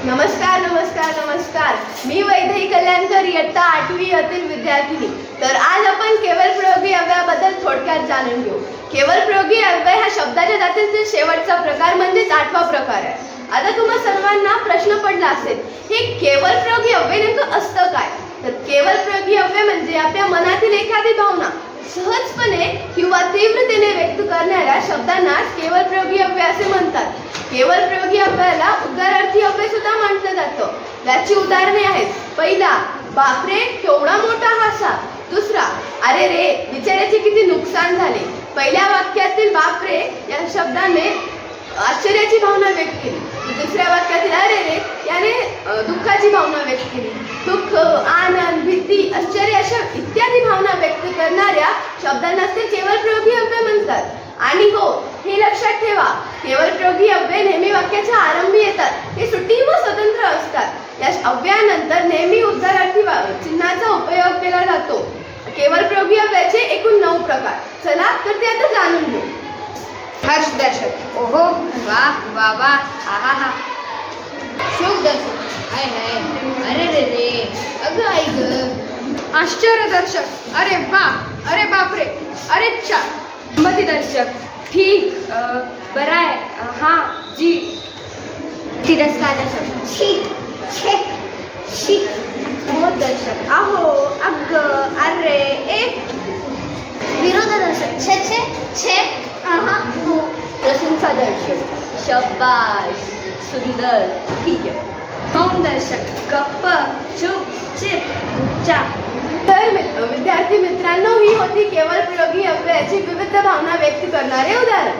नमस्कार नमस्कार नमस्कार. मी वैदेही कल्याणकर, इयत्ता 8वी येथील विद्यार्थिनी. तर आज आपण केवलप्रयोगी अव्ययाबद्दल थोडक्यात जाणून घेऊ. केवलप्रयोगी अव्यय हा शब्दाच्या जातीतील शेवटचा प्रकार म्हणजेच 8वा प्रकार आहे. आता तुम्हा सर्वांना प्रश्न पडला असेल, हे केवलप्रयोगी अव्यय नेमकं असतं काय? तर केवलप्रयोगी अव्यय म्हणजे आपल्या मनातील एखादी भावना सहजपणे किंवा तीव्रतेने व्यक्त करणाऱ्या शब्दांना केवलप्रयोगी अव्यय असे म्हणतात. केवलप्रयोगी अव्ययाला उद्गारार्थी अव्यय सुद्धा म्हटलं जातं. याची उदाहरणे आहेत: पहिला, बापरे केवढा मोठा हा साप. दुसरा, अरे रे बिचाऱ्याचे किती नुकसान झाले. पहिल्या वाक्यातील बापरे या शब्दाने आश्चर्याची भावना व्यक्त केली. दुसऱ्या वाक्यातील अरे रे याने दुःखाची भावना व्यक्त केली. दुःख, आनंद, भीती, आश्चर्य अशा इत्यादी भावना व्यक्त करणाऱ्या शब्दांना ते केवलप्रयोगी अव्यय म्हणतात. आणि हो, हे लक्षात ठेवा, केवलप्रयोगी अव्यय नेहमी वाक्याच्या आरंभी येतात. हे सुटी व स्वतंत्र असतात. या अव्ययानंतर नेहमी उद्गारार्थी चिन्हाचा उपयोग केला जातो. केवलप्रयोगी अव्ययाचे एकूण 9 प्रकार. चला तर ते आता जाणून घेऊ. हर्षदर्शक, ओहो, वाह वाह वाह, आहा हा. शोकदर्शक, हाय हाय, अरे रे रे, अगं आई ग. आश्चर्यदर्शक, अरे वा, अरे बापरे, अरे चा. संमतीदर्शक, ठीक, बरं आहे, हां जी. तिरस्कारदर्शक, छी छे छी. मोहदर्शक, अहो, अगं, अरे ए. विरोधदर्शक, छे छे छे, आहा हो. प्रशंसादर्शक, शाबाश, सुंदर, ठीक आहे. मौनदर्शक, गप्प, चुप, चिप, चा. तर विद्यार्थी मित्रांनो, ही होती केवलप्रयोगी अव्ययाची विविध भावना व्यक्त करणारे उदाहरण.